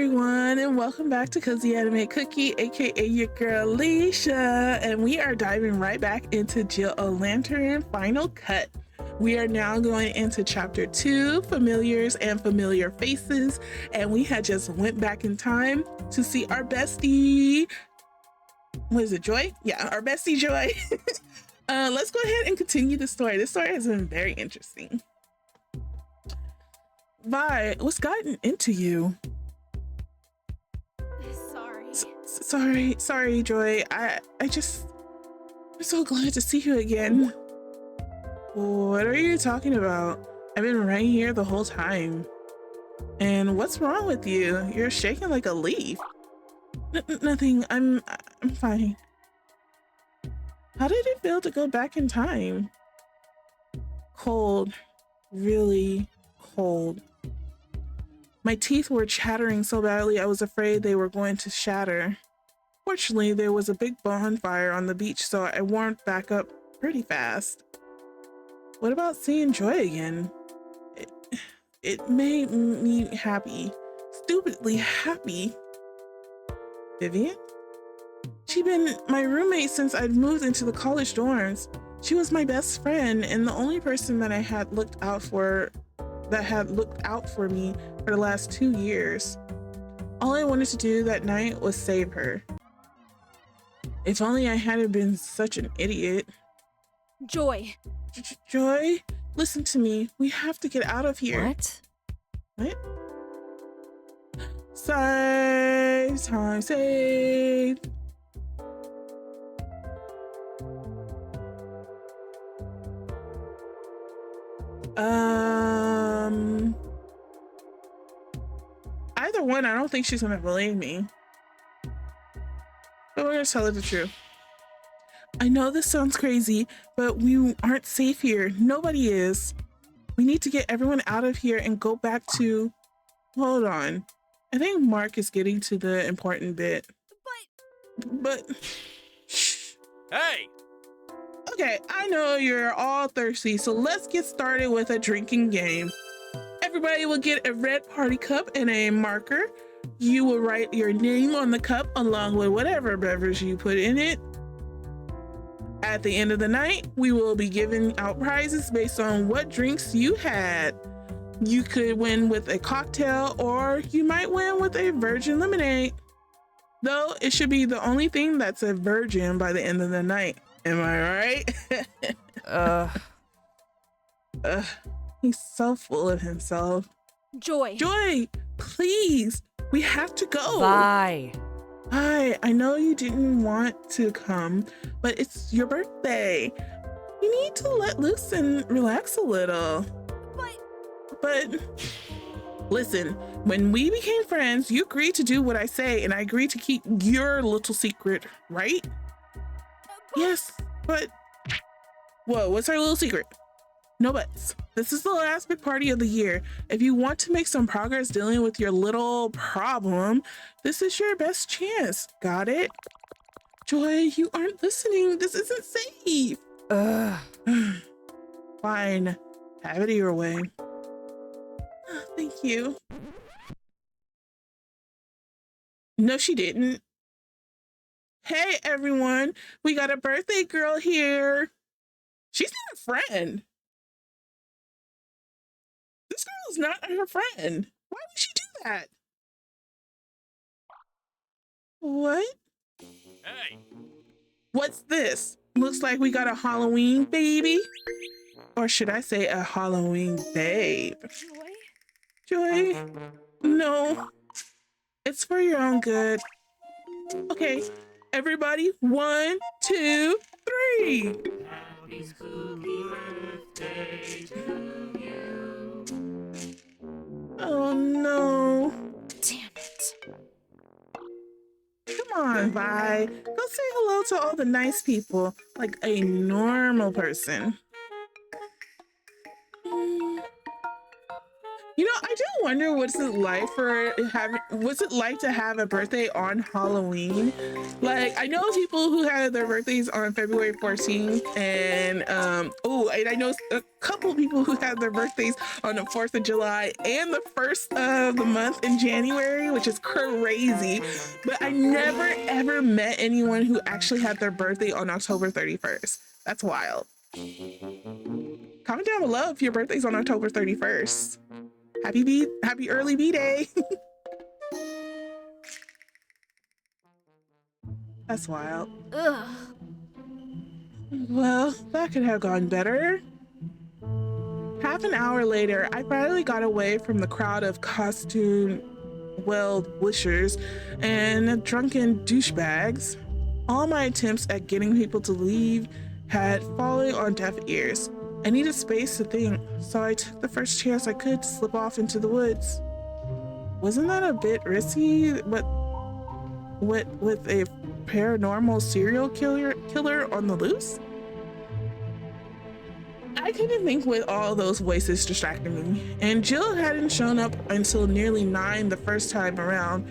everyone, and welcome back to CozyAnimeCookie, aka your girl Alicia, and we are diving right back into Jill O'Lantern Final Cut. We are now going into chapter 2, Familiars and Familiar Faces, and we had just went back in time to see our bestie, what is it, Joy? Yeah, our bestie Joy. Let's go ahead and continue the story. This story has been very interesting. Vi, what's gotten into you? Sorry, Joy. I'm so glad to see you again. What are you talking about? I've been right here the whole time. And what's wrong with you? You're shaking like a leaf. Nothing. I'm fine. How did it feel to go back in time? Cold. Really cold. My teeth were chattering so badly I was afraid they were going to shatter. Fortunately, there was a big bonfire on the beach, so I warmed back up pretty fast. What about seeing Joy again? It made me happy. Stupidly happy. Vivian? She'd been my roommate since I'd moved into the college dorms. She was my best friend and the only person that had looked out for me for the last 2 years. All I wanted to do that night was save her. If only I hadn't been such an idiot. Joy. Joy, listen to me. We have to get out of here. What? Save, time save. Either one, I don't think she's gonna believe me. But we're gonna tell her the truth. I know this sounds crazy, but we aren't safe here. Nobody is. We need to get everyone out of here and go back to... Hold on. I think Mark is getting to the important bit. But... Shh. Hey! Okay, I know you're all thirsty, so let's get started with a drinking game. Everybody will get a red party cup and a marker. You will write your name on the cup along with whatever beverage you put in it. At the end of the night, we will be giving out prizes based on what drinks you had. You could win with a cocktail or you might win with a virgin lemonade. Though it should be the only thing that's a virgin by the end of the night. Am I right? He's so full of himself. Joy, please, we have to go. Bye. Hi, I know you didn't want to come, but it's your birthday. You need to let loose and relax a little. But listen, when we became friends, you agreed to do what I say, and I agreed to keep your little secret, right? Yes, but... Whoa, what's our little secret? No buts. This is the last big party of the year. If you want to make some progress dealing with your little problem, this is your best chance. Got it? Joy, you aren't listening. This isn't safe. Fine. Have it your way. Thank you. No, she didn't. Hey, everyone. We got a birthday girl here. She's not a friend. This girl is not her friend. Why would she do that? What? Hey! What's this? Looks like we got a Halloween baby. Or should I say a Halloween babe? Joy? No. It's for your own good. Okay, everybody, 1, 2, 3. Happy spooky birthday to you. Oh no. Damn it. Come on, Vi. Go say hello to all the nice people, like a normal person. You know, I do wonder what's it like to have a birthday on Halloween? Like, I know people who had their birthdays on February 14th, and and I know a couple people who had their birthdays on the 4th of July and the 1st of the month in January, which is crazy. But I never ever met anyone who actually had their birthday on October 31st. That's wild. Comment down below if your birthday's on October 31st. Happy early B-Day. That's wild. Ugh. Well, that could have gone better. Half an hour later, I finally got away from the crowd of costumed well-wishers and drunken douchebags. All my attempts at getting people to leave had fallen on deaf ears. I needed space to think, so I took the first chance I could to slip off into the woods. Wasn't that a bit risky, but with a paranormal serial killer on the loose? I couldn't think with all those voices distracting me, and Jill hadn't shown up until nearly 9 the first time around.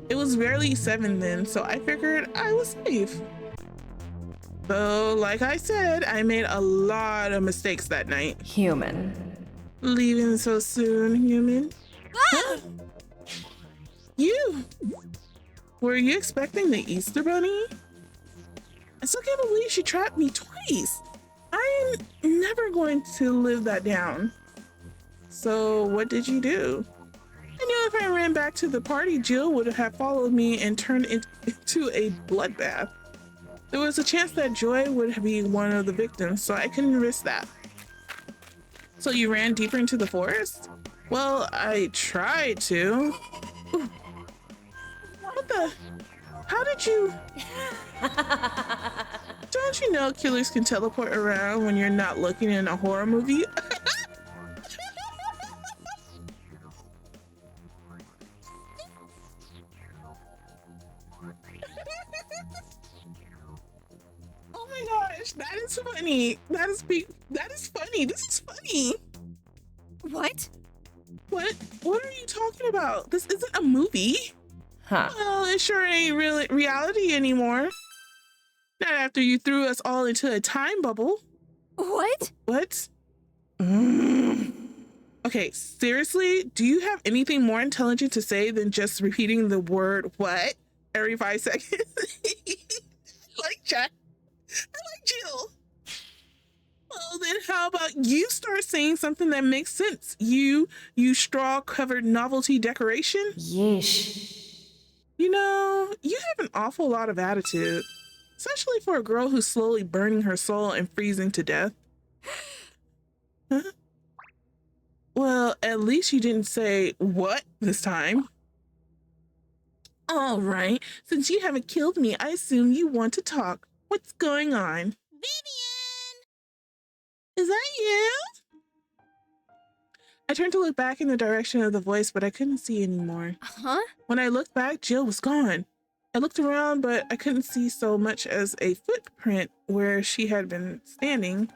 It was barely 7 then, so I figured I was safe. Though, like I said, I made a lot of mistakes that night. Human. Leaving so soon, human. Ah! You! Were you expecting the Easter Bunny? I still can't believe she trapped me twice. I'm never going to live that down. So what did you do? I knew if I ran back to the party, Jill would have followed me and turned it into a bloodbath. There was a chance that Joy would be one of the victims, so I couldn't risk that. So you ran deeper into the forest? Well, I tried to. Ooh. What the? How did you? Don't you know killers can teleport around when you're not looking in a horror movie? Oh my gosh, that is funny. That is funny. This is funny. What? What are you talking about? This isn't a movie. Huh. Well, it sure ain't really reality anymore. Not after you threw us all into a time bubble. What? What? Okay, seriously? Do you have anything more intelligent to say than just repeating the word what every 5 seconds? Like Jack. I like Jill. Well, then how about you start saying something that makes sense? You straw-covered novelty decoration? Yeesh. You know, you have an awful lot of attitude, especially for a girl who's slowly burning her soul and freezing to death. Huh? Well, at least you didn't say what this time. All right, since you haven't killed me, I assume you want to talk. What's going on? Vivian! Is that you? I turned to look back in the direction of the voice, but I couldn't see anymore. Huh? When I looked back, Jill was gone. I looked around, but I couldn't see so much as a footprint where she had been standing.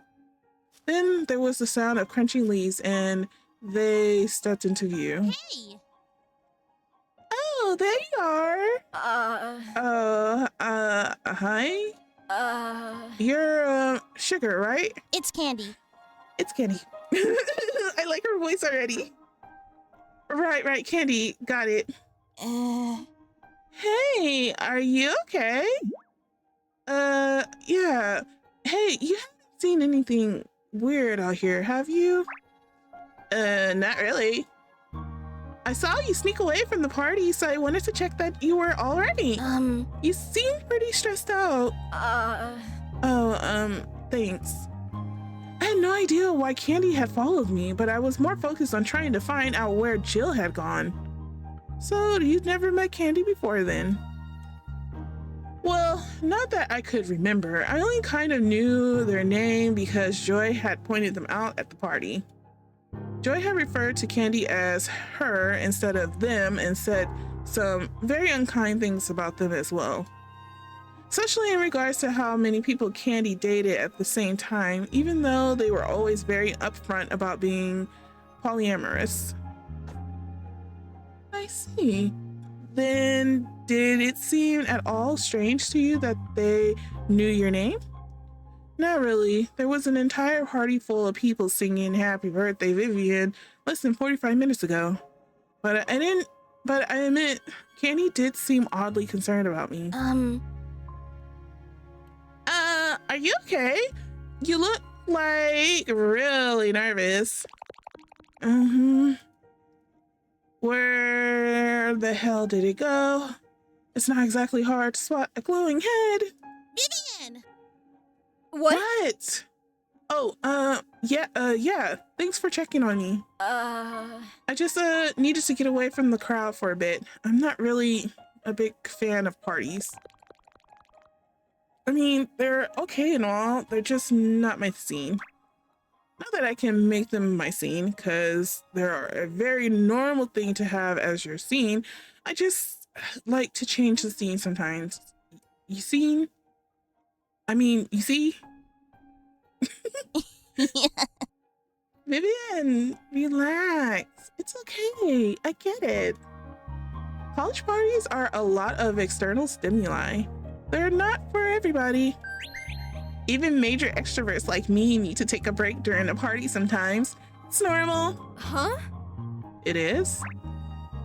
Then there was the sound of crunching leaves, and they stepped into view. Hey! Oh, there you are. Hi? You're, Sugar, right? It's Candy. It's Candy. I like her voice already. Right, Candy. Got it. Hey, are you okay? Yeah. Hey, you haven't seen anything weird out here, have you? Not really. I saw you sneak away from the party, so I wanted to check that you were all right. You seem pretty stressed out. Thanks. I had no idea why Candy had followed me, but I was more focused on trying to find out where Jill had gone. So you'd never met Candy before then? Well, not that I could remember. I only kind of knew their name because Joy had pointed them out at the party. Joy had referred to Candy as her instead of them and said some very unkind things about them as well. Especially in regards to how many people Candy dated at the same time, even though they were always very upfront about being polyamorous. I see. Then did it seem at all strange to you that they knew your name? Not really. There was an entire party full of people singing Happy Birthday, Vivian less than 45 minutes ago. But I admit, Candy did seem oddly concerned about me. Are you okay? You look like really nervous. Where the hell did it go? It's not exactly hard to spot a glowing head. Vivian! What? Oh, yeah. Thanks for checking on me. I just needed to get away from the crowd for a bit. I'm not really a big fan of parties. I mean, they're okay and all, they're just not my scene. Not that I can make them my scene, because they're a very normal thing to have as your scene. I just like to change the scene sometimes. You see? Vivian, relax. It's okay. I get it. College parties are a lot of external stimuli. They're not for everybody. Even major extroverts like me need to take a break during a party sometimes. It's normal. Huh? It is?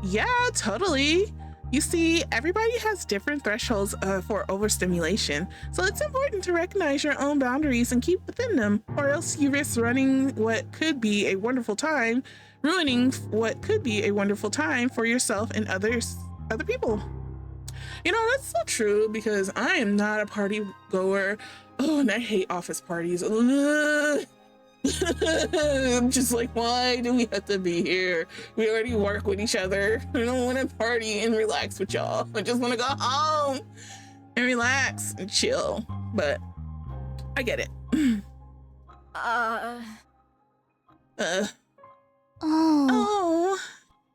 Yeah, totally. You see, everybody has different thresholds for overstimulation, so it's important to recognize your own boundaries and keep within them, or else you risk ruining what could be a wonderful time for yourself and other people. You know, that's so true, because I am not a party goer. Oh, and I hate office parties. I'm just like, why do we have to be here? We already work with each other. I don't want to party and relax with y'all. I just want to go home and relax and chill. But I get it. Oh,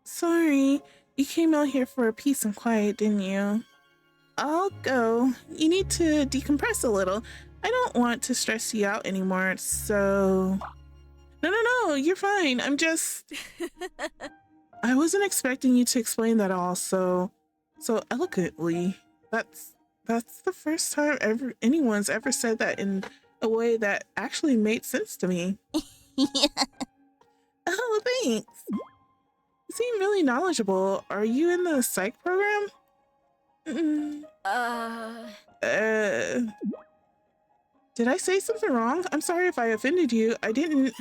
sorry. You came out here for peace and quiet, didn't you? I'll go. You need to decompress a little. I don't want to stress you out anymore, so... No, you're fine. I'm just... I wasn't expecting you to explain that all so eloquently. That's the first time anyone's ever said that in a way that actually made sense to me. Oh, thanks. You seem really knowledgeable. Are you in the psych program? Did I say something wrong? I'm sorry if I offended you. I didn't...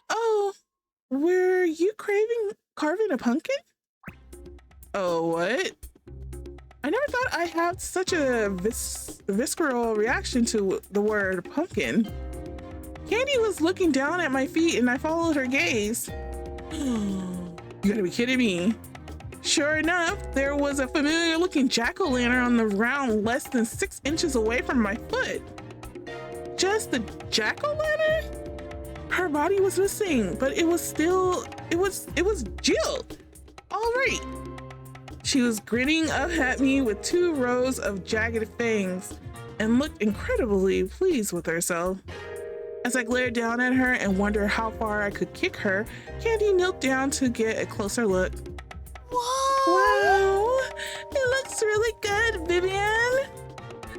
Oh, were you carving a pumpkin? Oh, what? I never thought I had such a visceral reaction to the word pumpkin. Candy was looking down at my feet and I followed her gaze. You gotta be kidding me. Sure enough, there was a familiar looking jack-o'-lantern on the ground less than 6 inches away from my foot. Just the jack-o'-lantern? Her body was missing, but it was Jill. All right. She was grinning up at me with 2 rows of jagged fangs and looked incredibly pleased with herself. As I glared down at her and wondered how far I could kick her, Candy knelt down to get a closer look. Whoa! Wow, it looks really good, Vivian.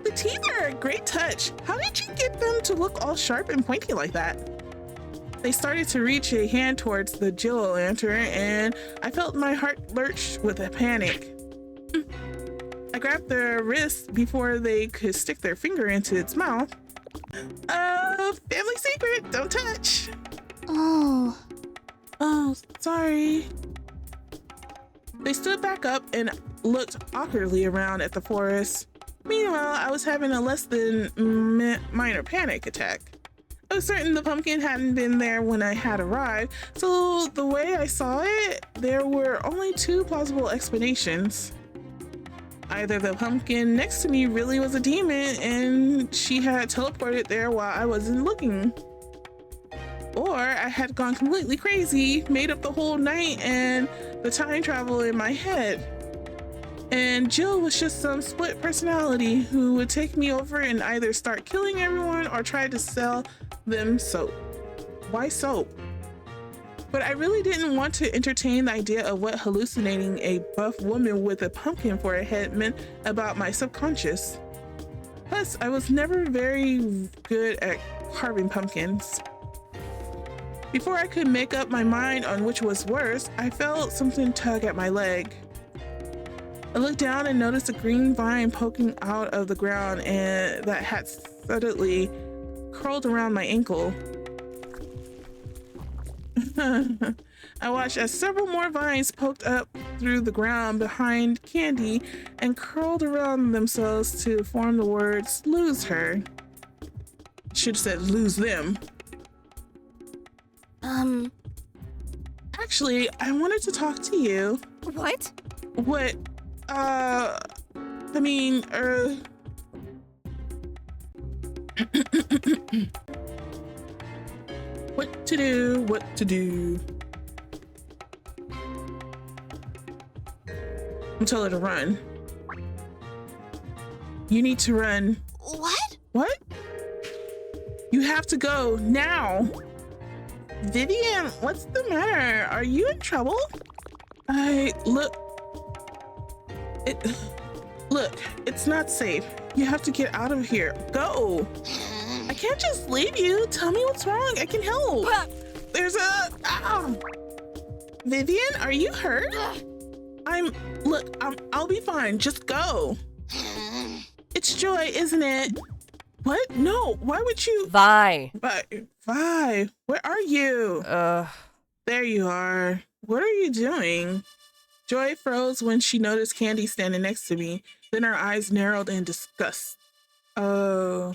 The teeth are a great touch. How did you get them to look all sharp and pointy like that? They started to reach a hand towards the jack-o'-lantern and I felt my heart lurch with a panic. I grabbed their wrist before they could stick their finger into its mouth. Family secret, don't touch. Oh, sorry. They stood back up and looked awkwardly around at the forest. Meanwhile, I was having a less than minor panic attack. I was certain the pumpkin hadn't been there when I had arrived, so the way I saw it, there were only 2 plausible explanations. Either the pumpkin next to me really was a demon and she had teleported there while I wasn't looking. Or I had gone completely crazy, made up the whole night and the time travel in my head. And Jill was just some split personality who would take me over and either start killing everyone or try to sell them soap. Why soap? But I really didn't want to entertain the idea of what hallucinating a buff woman with a pumpkin for a head meant about my subconscious. Plus, I was never very good at carving pumpkins. Before I could make up my mind on which was worse, I felt something tug at my leg. I looked down and noticed a green vine poking out of the ground and that had suddenly curled around my ankle. I watched as several more vines poked up through the ground behind Candy and curled around themselves to form the words, lose her. Should have said lose them. Actually, I wanted to talk to you. What? What? What to do. I'm telling her to run. You need to run. What? What? You have to go now. Vivian, what's the matter? Are you in trouble? Look, it's not safe. You have to get out of here. Go. I can't just leave you. Tell me what's wrong. I can help. There's Vivian, are you hurt? I'll be fine. Just go. It's Joy, isn't it? What? No, why would you? Vi, where are you? There you are. What are you doing? Joy froze when she noticed Candy standing next to me. Then her eyes narrowed in disgust. Oh,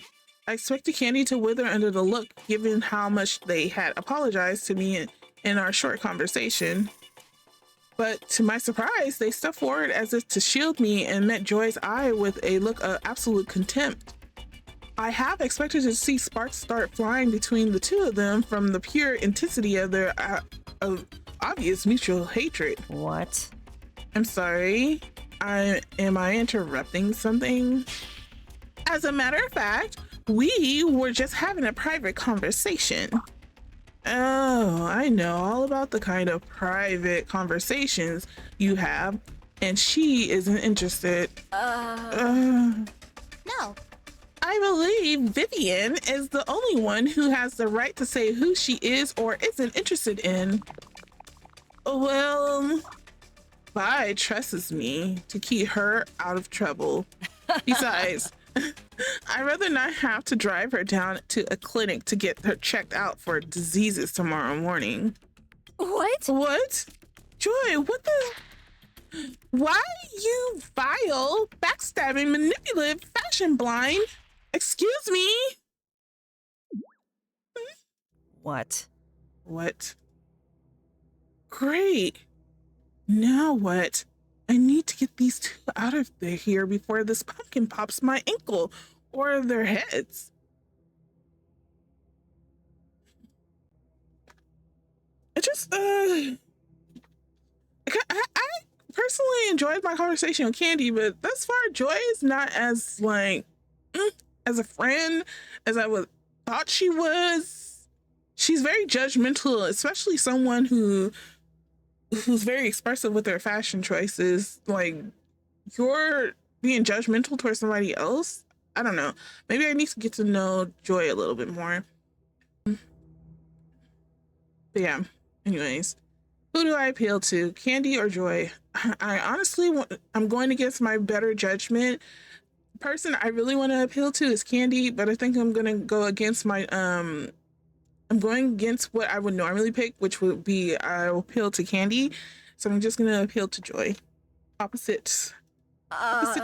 I expected Candy to wither under the look, given how much they had apologized to me in our short conversation. But to my surprise, they stepped forward as if to shield me and met Joy's eye with a look of absolute contempt. I have expected to see sparks start flying between the two of them from the pure intensity of their obvious mutual hatred. what? I'm sorry. Am I interrupting something? As a matter of fact, we were just having a private conversation. Oh, I know all about the kind of private conversations you have, and she isn't interested. No. I believe Vivian is the only one who has the right to say who she is or isn't interested in. Well, Vi trusts me to keep her out of trouble. Besides, I'd rather not have to drive her down to a clinic to get her checked out for diseases tomorrow morning. What? What? Joy, what the? Why, you vile, backstabbing, manipulative, fashion blind? Excuse me? What? What? Great. Now what? I need to get these two out of here before this pumpkin pops my ankle or their heads. I personally enjoyed my conversation with Candy, but thus far Joy is not as as a friend as I would thought she was. She's very judgmental, especially someone who's very expressive with their fashion choices. Like, you're being judgmental towards somebody else. I don't know. Maybe I need to get to know Joy a little bit more. But yeah, anyways, who do I appeal to, Candy or Joy? I honestly I'm going against my better judgment. The person I really want to appeal to is Candy, but I think I'm gonna go against my I'm going against what I would normally pick, which would be I will appeal to Candy. So I'm just gonna appeal to Joy. Opposite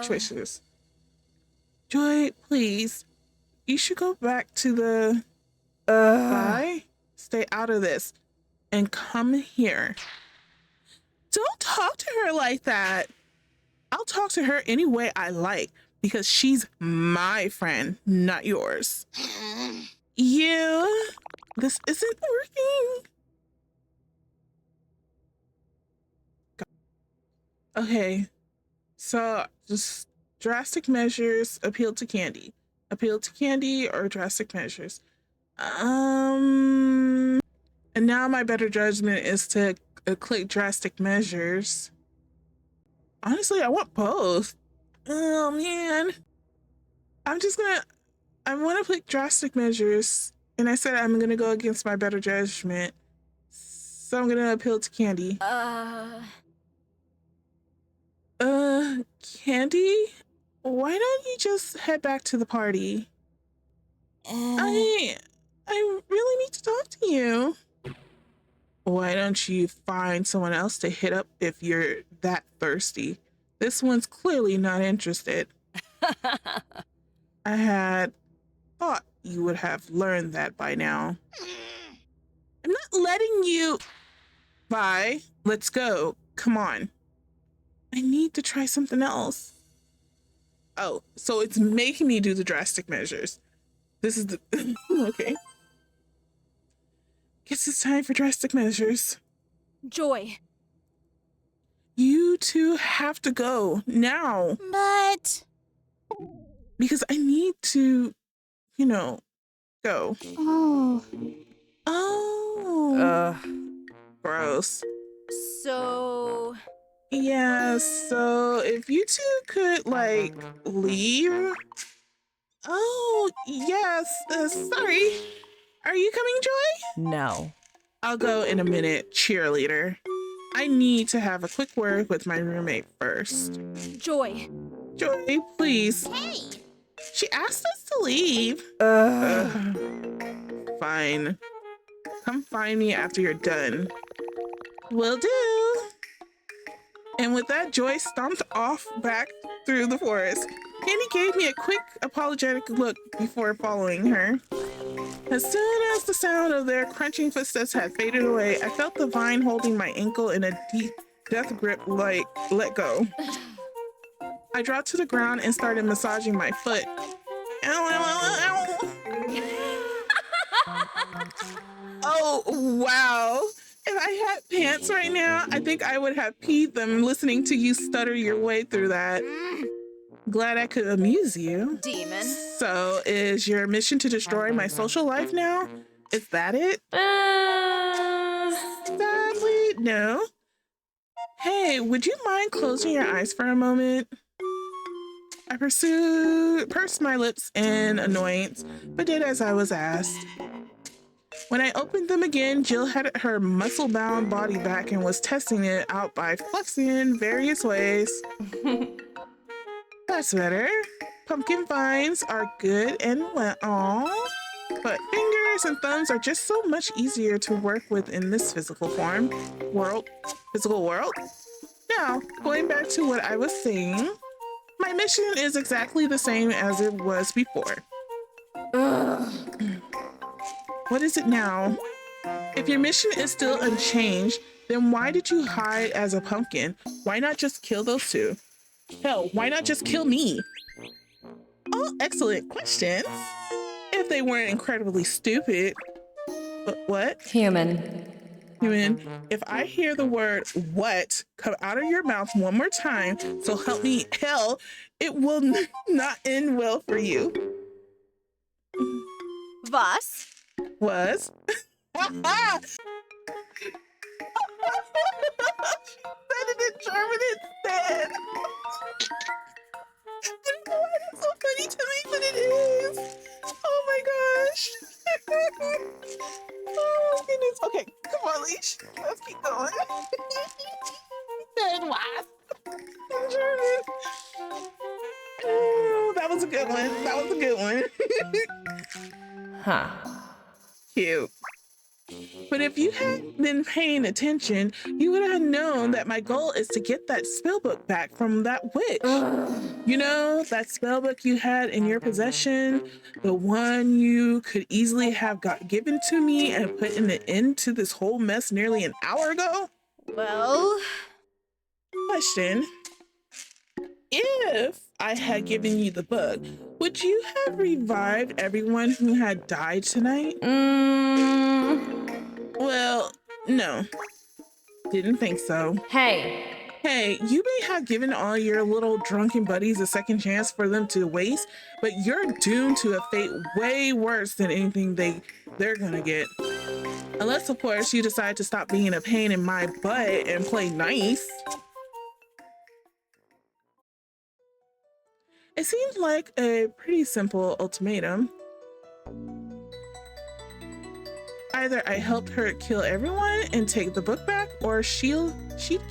choices. Joy, please. You should go back to the Vi. Stay out of this and come here. Don't talk to her like that. I'll talk to her any way I like because she's my friend, not yours. This isn't working. Okay, so just drastic measures, appeal to Candy. Appeal to Candy or drastic measures. And And now my better judgment is to click drastic measures. Honestly, I want both. Oh man. I want to click drastic measures. And I said I'm going to go against my better judgment. So I'm going to appeal to Candy. Candy? Why don't you just head back to the party? I really need to talk to you. Why don't you find someone else to hit up if you're that thirsty? This one's clearly not interested. I had thought you would have learned that by now. I'm not letting you. Bye. Let's go. Come on. I need to try something else. Oh, so it's making me do the drastic measures. This is the... Okay. Guess it's time for drastic measures. Joy. You two have to go now. But... Because I need to, you know, go. Oh. Oh. Gross. So... Yeah, so if you two could, like, leave. Oh, yes. Sorry. Are you coming, Joy? No. I'll go in a minute, cheerleader. I need to have a quick word with my roommate first. Joy. Joy, please. Hey! She asked us to leave. Fine. Come find me after you're done. Will do. And with that, Joy stomped off back through the forest. Candy gave me a quick, apologetic look before following her. As soon as the sound of their crunching footsteps had faded away, I felt the vine holding my ankle in a deep death grip, like, let go. I dropped to the ground and started massaging my foot. Ow, ow, ow, ow. Oh, wow. If I had pants right now, I think I would have peed them listening to you stutter your way through that. Glad I could amuse you. Demon. So, is your mission to destroy my social life now? Is that it? Sadly, no. Hey, would you mind closing your eyes for a moment? I pursed my lips in annoyance, but did as I was asked. When I opened them again, Jill had her muscle-bound body back and was testing it out by flexing in various ways. That's better. Pumpkin vines are good and well, but fingers and thumbs are just so much easier to work with in this physical world. Now, going back to what I was saying, my mission is exactly the same as it was before. What is it now? If your mission is still unchanged, then why did you hide as a pumpkin? Why not just kill those two? Hell, why not just kill me? All excellent questions. If they weren't incredibly stupid. But what? Human. Human, if I hear the word what come out of your mouth one more time, so help me hell, it will not end well for you. Was? Was? She said it in German instead. I don't know why that's so funny to me, but it is. Oh my gosh. Oh goodness. Okay, come on, Leash. Let's keep going. Said wasp in German. Oh, that was a good one. That was a good one. Huh. Cute. But if you had been paying attention, you would have known that my goal is to get that spellbook back from that witch. You know, that spellbook you had in your possession, the one you could easily have got given to me and put an end to this whole mess nearly an hour ago? Well... Question. If I had given you the book, would you have revived everyone who had died tonight? Well, no. Didn't think so. Hey. Hey, you may have given all your little drunken buddies a second chance for them to waste, but you're doomed to a fate way worse than anything they're gonna get. Unless, of course, you decide to stop being a pain in my butt and play nice. It seems like a pretty simple ultimatum. Either I helped her kill everyone and take the book back, or she'd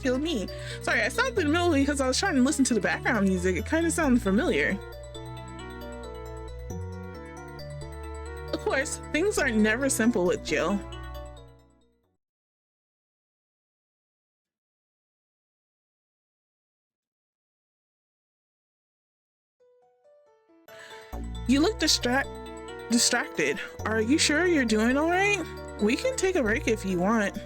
kill me. Sorry, I stopped in the middle because I was trying to listen to the background music. It kind of sounded familiar. Of course, things are never simple with Jill. You look distracted. Are you sure you're doing all right? We can take a break if you want.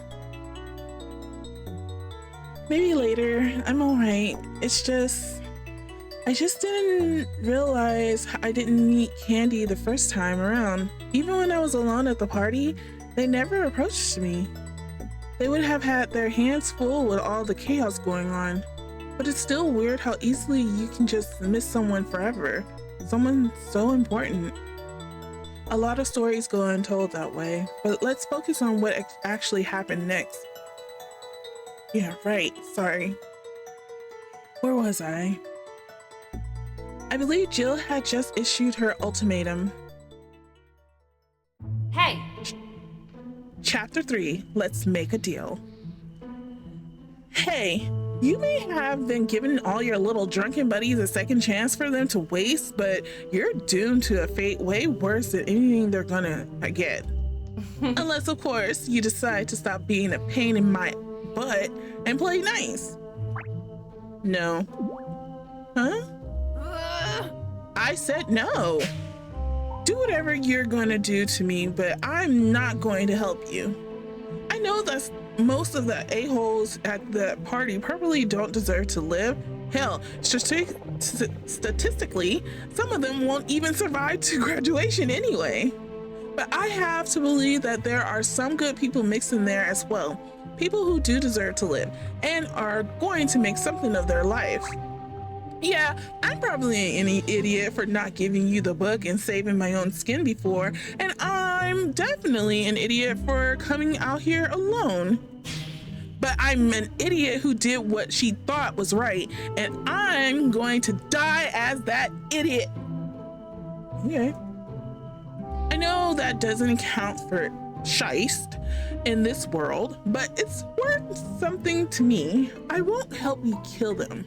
Maybe later. I'm all right. I just didn't realize I didn't meet Candy the first time around. Even when I was alone at the party, they never approached me. They would have had their hands full with all the chaos going on. But it's still weird how easily you can just miss someone forever. Someone so important. A lot of stories go untold that way, but let's focus on what actually happened next. Yeah, right, sorry. Where was I? I believe Jill had just issued her ultimatum. Hey! Chapter 3, let's make a deal. Hey, you may have been giving all your little drunken buddies a second chance for them to waste, but you're doomed to a fate way worse than anything they're gonna get. Unless, of course, you decide to stop being a pain in my butt and play nice. No. Huh? I said no. Do whatever you're gonna do to me, but I'm not going to help you. I know that most of the a-holes at the party probably don't deserve to live. Hell, statistically, some of them won't even survive to graduation anyway. But I have to believe that there are some good people mixed in there as well. People who do deserve to live and are going to make something of their life. Yeah, I'm probably an idiot for not giving you the book and saving my own skin before, and I'm definitely an idiot for coming out here alone. But I'm an idiot who did what she thought was right, and I'm going to die as that idiot. Okay. I know that doesn't count for shiest in this world, but it's worth something to me. I won't help you kill them.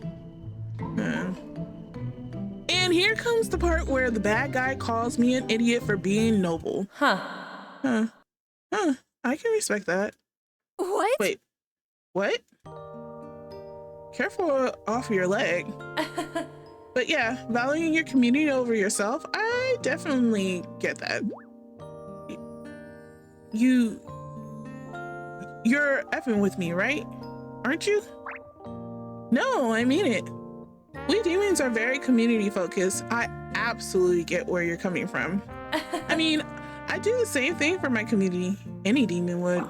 And here comes the part where the bad guy calls me an idiot for being noble. Huh. I can respect that. What? Wait, what? Careful off your leg. But yeah, valuing your community over yourself, I definitely get that. You're effing with me, right? Aren't you? No, I mean it. We demons are very community focused. I absolutely get where you're coming from. I mean, I do the same thing for my community. Any demon would.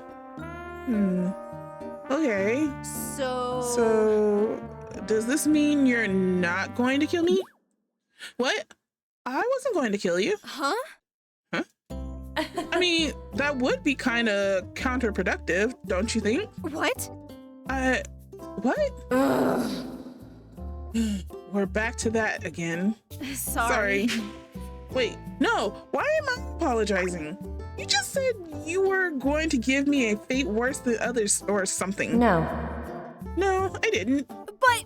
Okay. So, does this mean you're not going to kill me? What? I wasn't going to kill you. Huh? I mean, that would be kind of counterproductive, don't you think? What? What? Ugh. We're back to that again. Sorry. Wait, no, why am I apologizing? You just said you were going to give me a fate worse than others or something. No. No, I didn't. But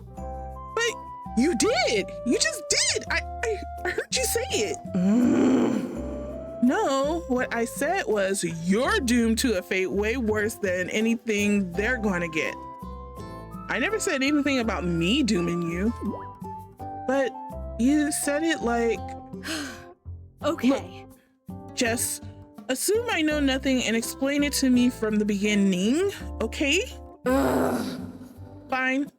you did. You just did. I heard you say it. No, what I said was you're doomed to a fate way worse than anything they're going to get. I never said anything about me dooming you. But you said it like... okay. Look, just assume I know nothing and explain it to me from the beginning, okay? Ugh. Fine.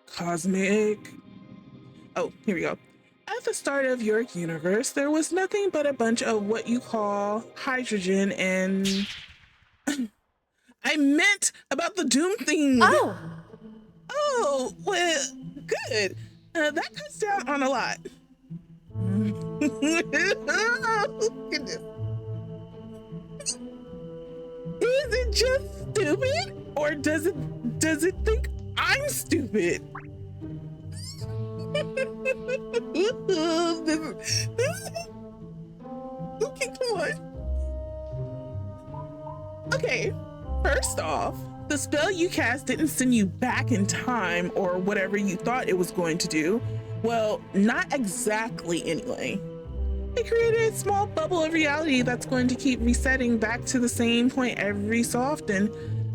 Cosmic. Oh, here we go. At the start of your universe, there was nothing but a bunch of what you call hydrogen and... I meant about the doom thing. Oh, well, good. That cuts down on a lot. Oh, goodness. Is it just stupid, or does it think I'm stupid? Okay, come on. Okay, first off, the spell you cast didn't send you back in time or whatever you thought it was going to do. Well, not exactly anyway. It created a small bubble of reality that's going to keep resetting back to the same point every so often,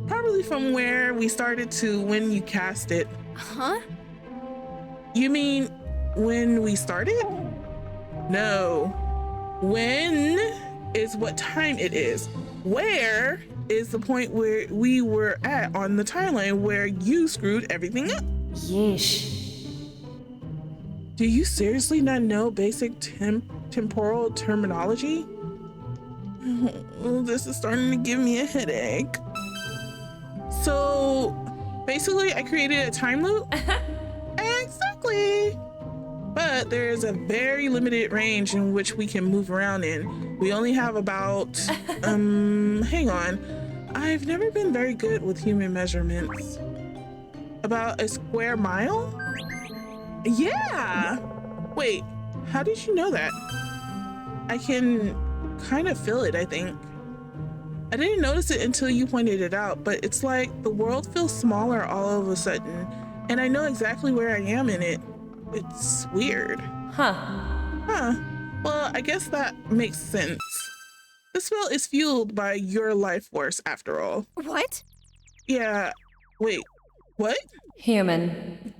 probably from where we started to when you cast it. Huh? You mean when we started? No. When is what time it is. Where is the point where we were at on the timeline where you screwed everything up? Yeesh. Do you seriously not know basic temporal terminology? Oh, this is starting to give me a headache. So basically I created a time loop? Exactly. But there is a very limited range in which we can move around in. We only have about, hang on. I've never been very good with human measurements. About a square mile? Yeah. Wait, how did you know that? I can kind of feel it, I think. I didn't notice it until you pointed it out, but it's like the world feels smaller all of a sudden, and I know exactly where I am in it. It's weird. Huh. Well, I guess that makes sense. The spell is fueled by your life force, after all. What? Yeah. Wait, what? Human.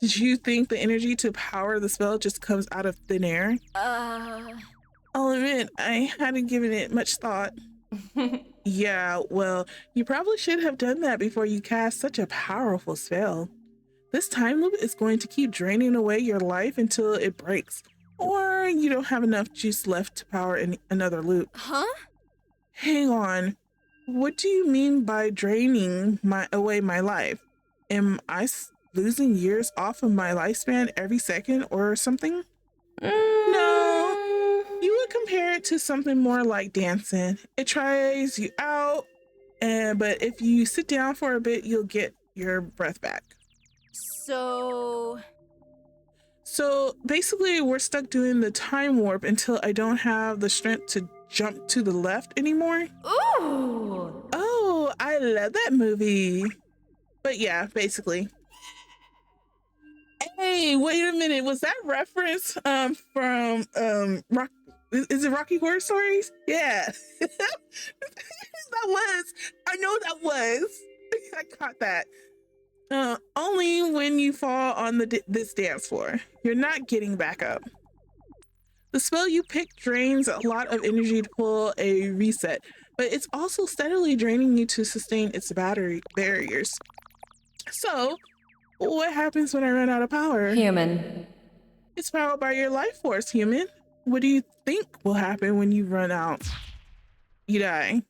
Did you think the energy to power the spell just comes out of thin air? I'll admit, I hadn't given it much thought. Yeah, well, you probably should have done that before you cast such a powerful spell. This time loop is going to keep draining away your life until it breaks, or you don't have enough juice left to power another loop. Huh? Hang on. What do you mean by draining away my life? Am I losing years off of my lifespan every second or something? No. You would compare it to something more like dancing. It tries you out, but if you sit down for a bit, you'll get your breath back. So basically, we're stuck doing the time warp until I don't have the strength to jump to the left anymore. Ooh. Oh, I love that movie. But yeah, basically. Hey, wait a minute. Was that reference from is it Rocky Horror Stories? Yeah. I know that was. I caught that. Only when you fall on this dance floor. You're not getting back up. The spell you pick drains a lot of energy to pull a reset, but it's also steadily draining you to sustain its barriers. So, what happens when I run out of power? Human. It's powered by your life force, human. What do you think will happen when you run out? You die.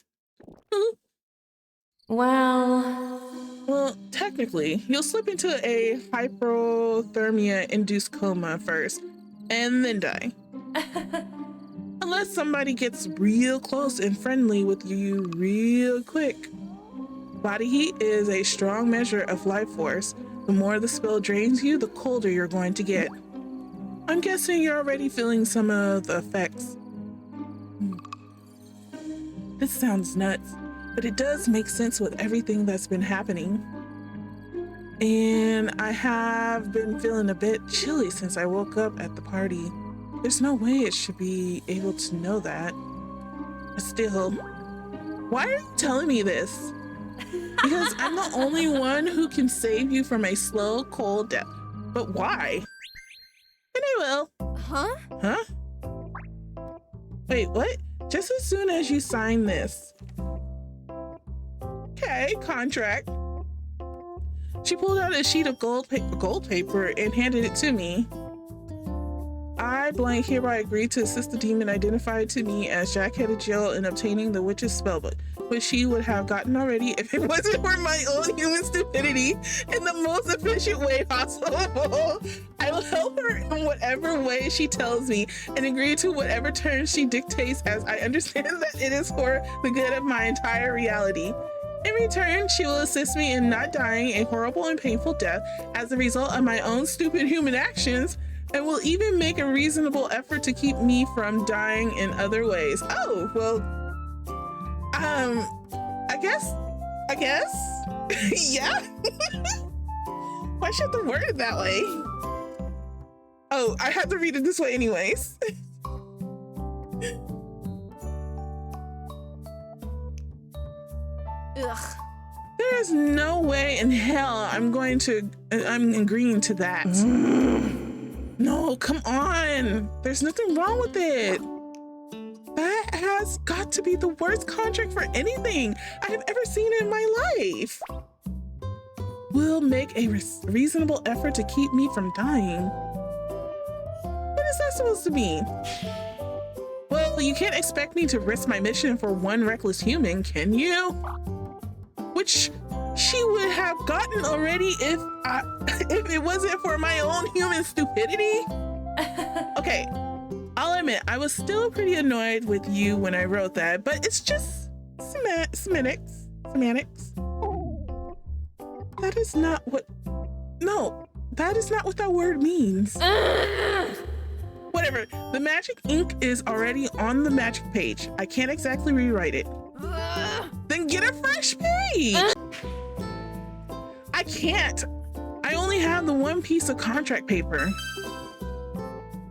Well, technically, you'll slip into a hypothermia-induced coma first, and then die. Unless somebody gets real close and friendly with you real quick. Body heat is a strong measure of life force. The more the spell drains you, the colder you're going to get. I'm guessing you're already feeling some of the effects. This sounds nuts, but it does make sense with everything that's been happening. And I have been feeling a bit chilly since I woke up at the party. There's no way it should be able to know that. But still, why are you telling me this? Because I'm the only one who can save you from a slow, cold death. But why? And I will. Huh? Wait, what? Just as soon as you sign this. Okay, contract. She pulled out a sheet of gold paper and handed it to me. I blank hereby agree to assist the demon identified to me as Jack-Headed Jill in obtaining the witch's spellbook, which she would have gotten already if it wasn't for my own human stupidity in the most efficient way possible. I will help her in whatever way she tells me and agree to whatever terms she dictates, as I understand that it is for the good of my entire reality. In return, she will assist me in not dying a horrible and painful death as a result of my own stupid human actions, and will even make a reasonable effort to keep me from dying in other ways. Oh, well, I guess, yeah. Why should I word it that way? Oh, I have to read it this way anyways. Ugh. There is no way in hell I'm agreeing to that. No, come on. There's nothing wrong with it. That has got to be the worst contract for anything I have ever seen in my life. Will make a reasonable effort to keep me from dying. What is that supposed to mean? Well, you can't expect me to risk my mission for one reckless human, can you? Which she would have gotten already if it wasn't for my own human stupidity. Okay, I'll admit I was still pretty annoyed with you when I wrote that, but it's just semantics. That is not what that word means. Whatever, the magic ink is already on the magic page. I can't exactly rewrite it. Then get a fresh page. I can't. I only have the one piece of contract paper.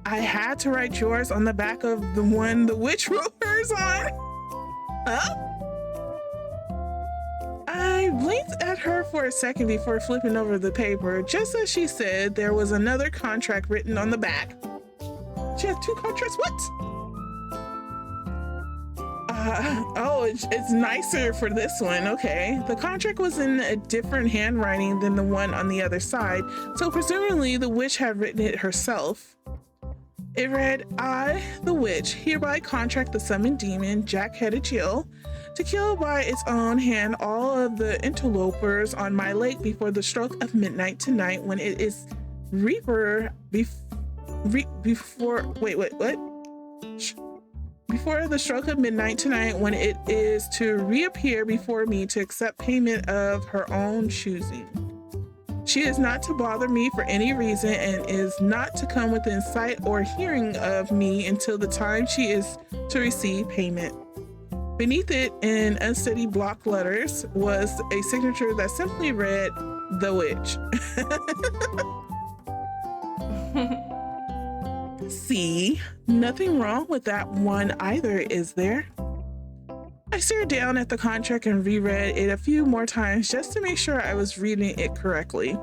I had to write yours on the back of the one the witch wrote hers on. Huh? I blinked at her for a second before flipping over the paper. Just as she said, there was another contract written on the back. She has two contracts? What? Oh, it's nicer for this one. Okay. The contract was in a different handwriting than the one on the other side, so presumably the witch had written it herself. It read, I, the witch, hereby contract the summoned demon, Jack-Headed Jill, to kill by its own hand all of the interlopers on my lake before the stroke of midnight tonight, when it is before the stroke of midnight tonight, when it is to reappear before me to accept payment of her own choosing. She is not to bother me for any reason and is not to come within sight or hearing of me until the time she is to receive payment. Beneath it, in unsteady block letters, was a signature that simply read, The Witch. See, nothing wrong with that one either, is there? I stared down at the contract and reread it a few more times just to make sure I was reading it correctly.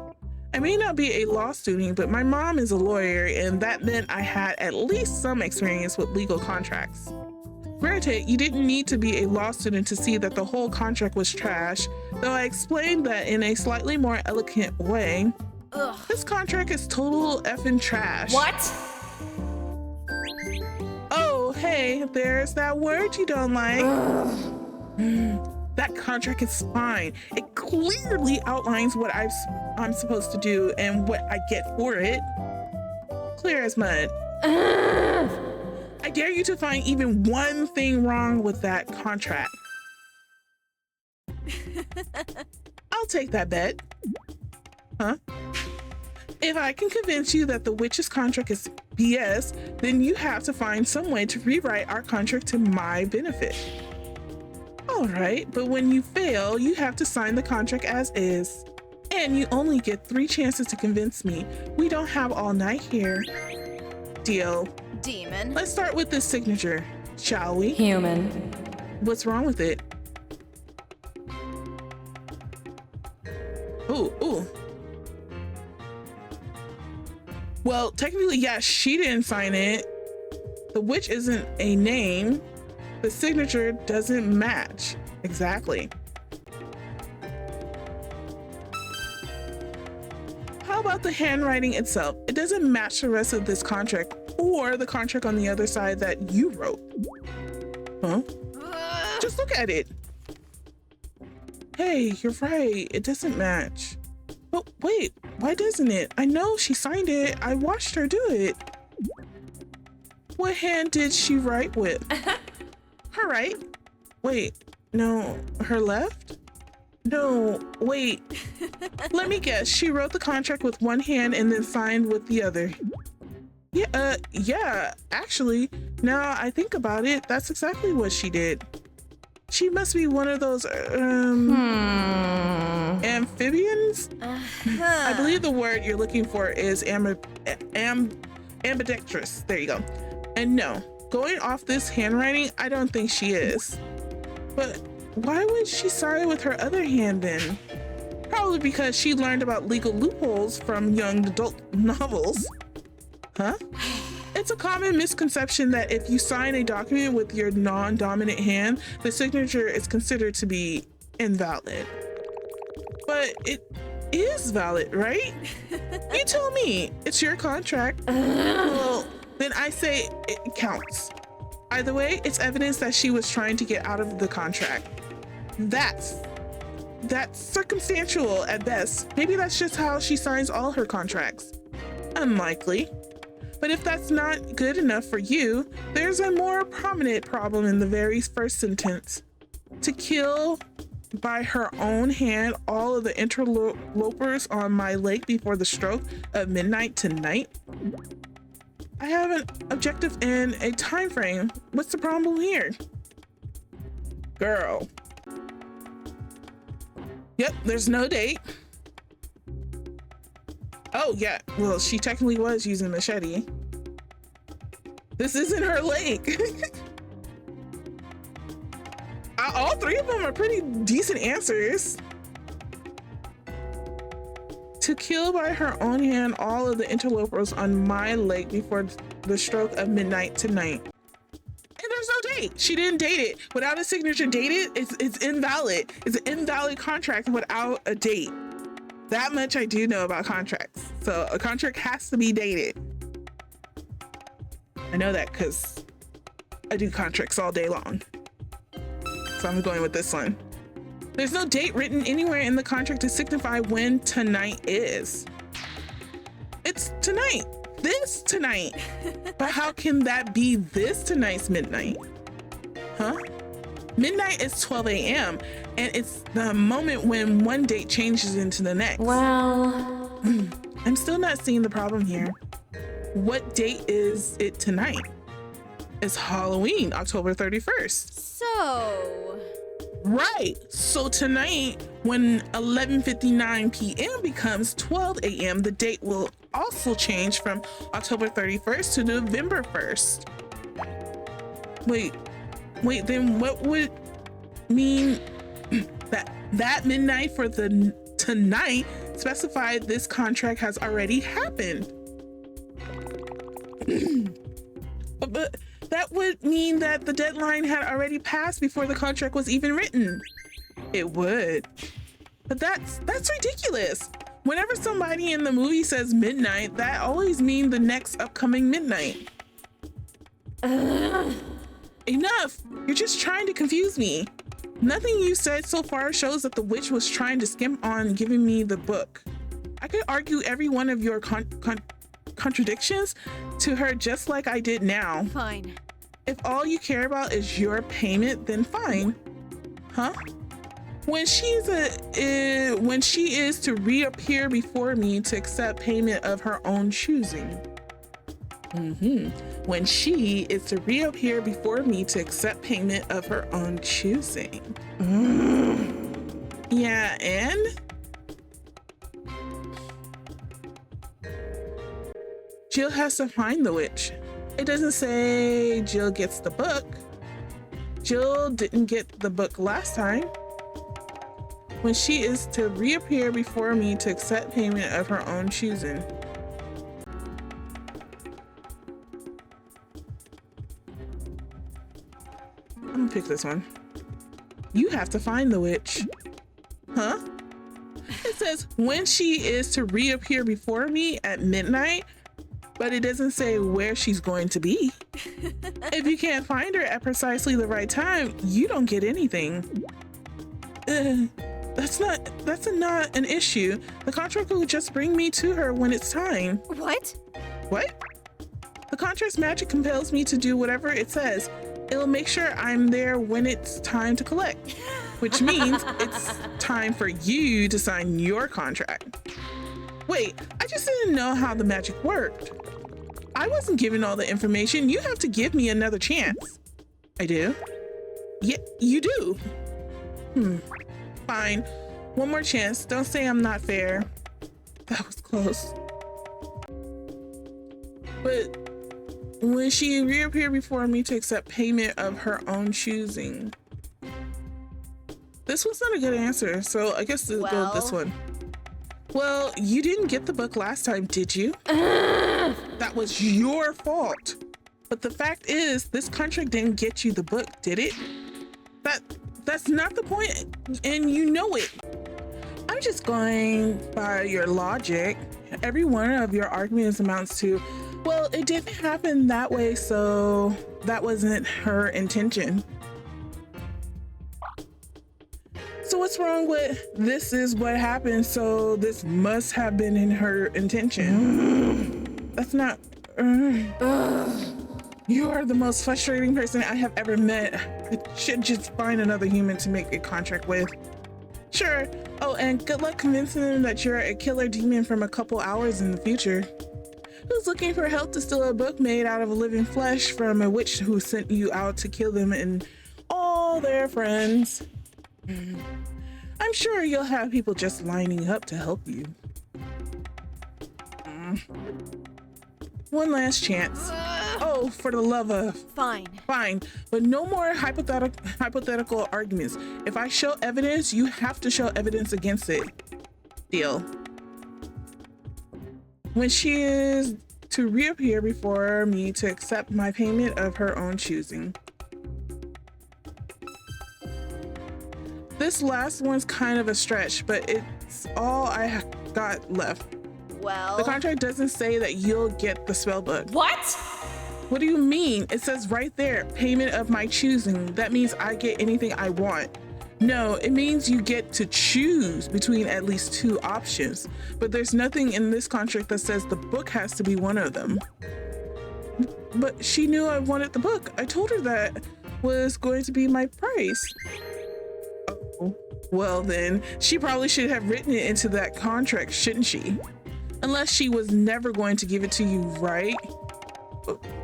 I may not be a law student, but my mom is a lawyer, and that meant I had at least some experience with legal contracts. Granted, you didn't need to be a law student to see that the whole contract was trash, though I explained that in a slightly more elegant way. Ugh. This contract is total effing trash. What? Oh, hey, there's that word you don't like. That contract is fine. It clearly outlines what I'm supposed to do and what I get for it. Clear as mud. I dare you to find even one thing wrong with that contract. I'll take that bet. Huh? If I can convince you that the witch's contract is BS, then you have to find some way to rewrite our contract to my benefit. All right, but when you fail, you have to sign the contract as is. And you only get 3 chances to convince me. We don't have all night here. Deal. Demon. Let's start with this signature, shall we? Human. What's wrong with it? Ooh. Well, technically, yeah, she didn't sign it. The witch isn't a name. The signature doesn't match. Exactly. How about the handwriting itself? It doesn't match the rest of this contract or the contract on the other side that you wrote. Huh? Just look at it. Hey, you're right. It doesn't match. But wait, why doesn't it? I know she signed it. I watched her do it. What hand did she write with? Her right? Wait, no, her left? No, wait. Let me guess. She wrote the contract with one hand and then signed with the other. Yeah, actually, now I think about it, that's exactly what she did. She must be one of those, amphibians? I believe the word you're looking for is ambidextrous. There you go. And no, going off this handwriting, I don't think she is. But why would she sign with her other hand then? Probably because she learned about legal loopholes from young adult novels. Huh? It's a common misconception that if you sign a document with your non-dominant hand, the signature is considered to be invalid. But it is valid, right? You tell me. It's your contract. Well, then I say it counts. Either way, it's evidence that she was trying to get out of the contract. That's circumstantial at best. Maybe that's just how she signs all her contracts. Unlikely. But if that's not good enough for you, there's a more prominent problem in the very first sentence. To kill by her own hand all of the interlopers on my lake before the stroke of midnight tonight. I have an objective and a time frame. What's the problem here? Girl. Yep, there's no date. Oh yeah, well, she technically was using a machete. This isn't her lake. All three of them are pretty decent answers. To kill by her own hand all of the interlopers on my lake before the stroke of midnight tonight. And there's no date. She didn't date it. Without a signature dated, it's invalid. It's an invalid contract without a date. That much I do know about contracts. So a contract has to be dated. I know that because I do contracts all day long. So I'm going with this one. There's no date written anywhere in the contract to signify when tonight is. It's tonight. This tonight. But how can that be this tonight's midnight? Huh? Midnight is 12 a.m. and it's the moment when one date changes into the next. Well, I'm still not seeing the problem here. What date is it tonight? It's Halloween, October 31st. So... Right. So tonight, when 11:59 p.m. becomes 12 a.m., the date will also change from October 31st to November 1st. Wait, then what would mean that midnight for the tonight specified this contract has already happened? But that would mean that the deadline had already passed before the contract was even written. It would. But that's ridiculous. Whenever somebody in the movie says midnight, that always means the next upcoming midnight. Enough! You're just trying to confuse me. Nothing you said so far shows that the witch was trying to skimp on giving me the book. I could argue every one of your contradictions to her just like I did now. Fine. If all you care about is your payment, then fine. Huh? When she is to reappear before me to accept payment of her own choosing. When she is to reappear before me to accept payment of her own choosing. Yeah, and? Jill has to find the witch. It doesn't say Jill gets the book. Jill didn't get the book last time. When she is to reappear before me to accept payment of her own choosing. I'm gonna pick this one. You have to find the witch. Huh? It says when she is to reappear before me at midnight. but it doesn't say where she's going to be. If you can't find her at precisely the right time, you don't get anything. That's not an issue. The contract will just bring me to her when it's time. What? What? The contract's magic compels me to do whatever it says. It'll make sure I'm there when it's time to collect, which means it's time for you to sign your contract. Wait, I just didn't know how the magic worked. I wasn't given all the information. You have to give me another chance. I do? Yeah, you do. Fine. One more chance. Don't say I'm not fair. That was close. But when she reappeared before me to accept payment of her own choosing. This was not a good answer, so I guess we'll go with this one. Well, you didn't get the book last time, did you? That was your fault. But the fact is, this contract didn't get you the book, did it? That's not the point, and you know it. I'm just going by your logic. Every one of your arguments amounts to, well, it didn't happen that way, so that wasn't her intention. So what's wrong with this is what happened, so this must have been in her intention? That's not... You are the most frustrating person I have ever met. I should just find another human to make a contract with. Sure. Oh, and good luck convincing them that you're a killer demon from a couple hours in the future. Who's looking for help to steal a book made out of living flesh from a witch who sent you out to kill them and all their friends? I'm sure you'll have people just lining up to help you. One last chance. Oh, for the love of... Fine. Fine, but no more hypothetical arguments. If I show evidence, you have to show evidence against it. Deal. When she is to reappear before me to accept my payment of her own choosing. This last one's kind of a stretch, but it's all I got left. Well... The contract doesn't say that you'll get the spell book. What? What do you mean? It says right there, payment of my choosing. That means I get anything I want. No, it means you get to choose between at least two options, but there's nothing in this contract that says the book has to be one of them. But she knew I wanted the book. I told her that was going to be my price. Oh, well then, she probably should have written it into that contract, shouldn't she? Unless she was never going to give it to you, right?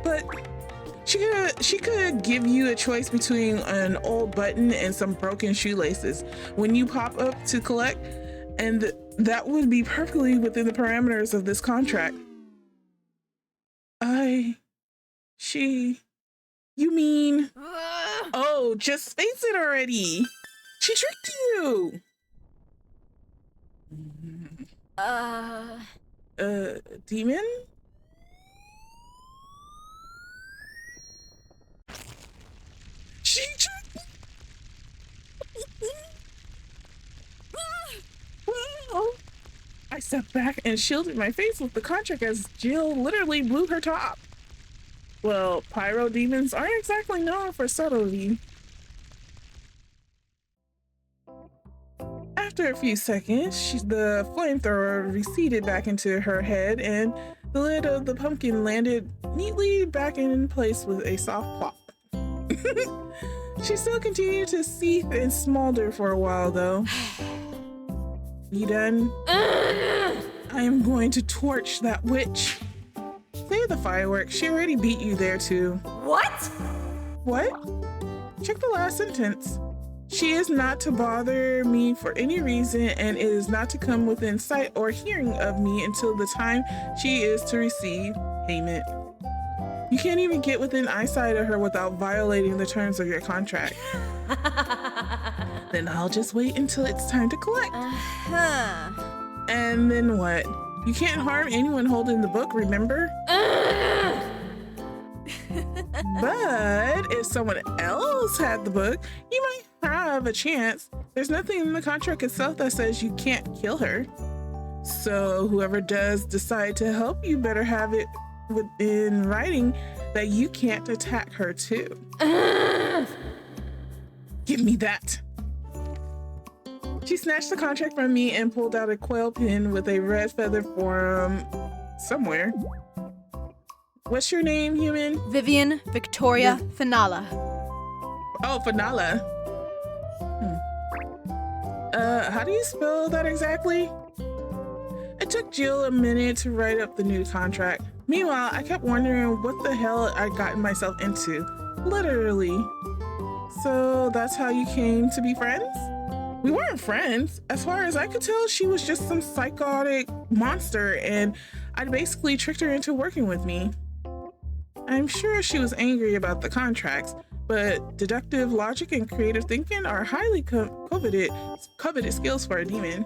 But she could give you a choice between an old button and some broken shoelaces when you pop up to collect, and that would be perfectly within the parameters of this contract. You mean... Oh, just face it already. She tricked you. Demon? She tricked me. Well, I stepped back and shielded my face with the contract as Jill literally blew her top. Well, pyro demons aren't exactly known for subtlety. After a few seconds, the flamethrower receded back into her head and the lid of the pumpkin landed neatly back in place with a soft plop. She still continued to seethe and smolder for a while though. You done? I am going to torch that witch. Save the fireworks. She already beat you there too. What? What? Check the last sentence. She is not to bother me for any reason and is not to come within sight or hearing of me until the time she is to receive payment. You can't even get within eyesight of her without violating the terms of your contract. Then I'll just wait until it's time to collect. And then what? You can't harm anyone holding the book, remember? But if someone else had the book, you might have a chance. There's nothing in the contract itself that says you can't kill her. So whoever does decide to help you better have it in writing that you can't attack her too. Give me that. She snatched the contract from me and pulled out a quill pen with a red feather from somewhere. What's your name, human? Vivian Victoria Finala. Oh, Finala. How do you spell that exactly? It took Jill a minute to write up the new contract. Meanwhile, I kept wondering what the hell I'd gotten myself into. Literally. So that's how you came to be friends? We weren't friends. As far as I could tell, she was just some psychotic monster, and I'd basically tricked her into working with me. I'm sure she was angry about the contracts, but deductive logic and creative thinking are highly coveted skills for a demon.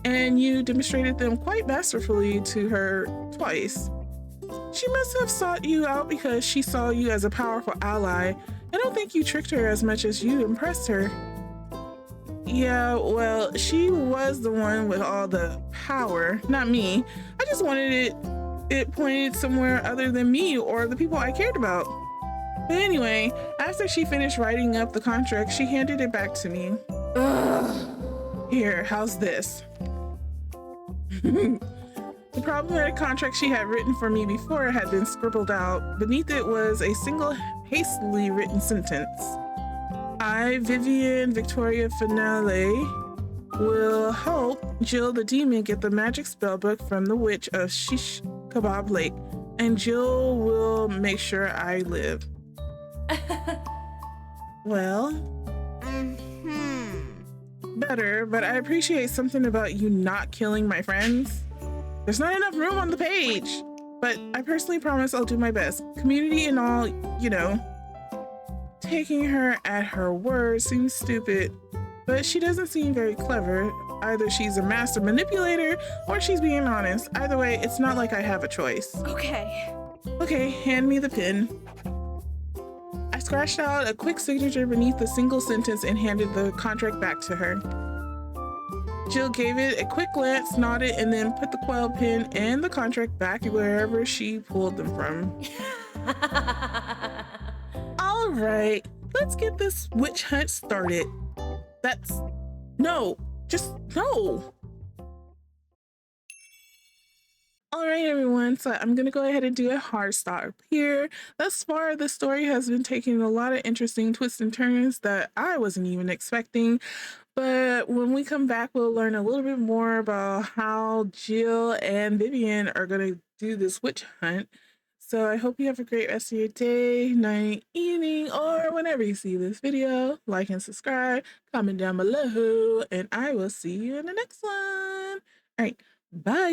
And you demonstrated them quite masterfully to her twice. She must have sought you out because she saw you as a powerful ally. I don't think you tricked her as much as you impressed her. Yeah, well, she was the one with all the power, not me. I just wanted it pointed somewhere other than me or the people I cared about. But anyway, after she finished writing up the contract, she handed it back to me. Here, how's this? The problematic contract she had written for me before had been scribbled out. Beneath it was a single hastily written sentence. I, Vivian Victoria Finale, will help Jill the demon get the magic spellbook from the witch of Shish Kebab Lake, and Jill will make sure I live. Well, better, but I appreciate something about you not killing my friends. There's not enough room on the page, but I personally promise I'll do my best. Community and all, you know. Taking her at her word seems stupid, but she doesn't seem very clever. Either she's a master manipulator or she's being honest. Either way, it's not like I have a choice. Okay, hand me the pen. I scratched out a quick signature beneath the single sentence and handed the contract back to her. Jill gave it a quick glance, nodded, and then put the quill pen and the contract back wherever she pulled them from. All right, let's get this witch hunt started. No. All right, everyone, so I'm gonna go ahead and do a hard stop here. Thus far, the story has been taking a lot of interesting twists and turns that I wasn't even expecting. But when we come back, we'll learn a little bit more about how Jill and Vivian are gonna do this witch hunt. So I hope you have a great rest of your day, night, evening, or whenever you see this video. Like and subscribe, comment down below, and I will see you in the next one. All right, bye.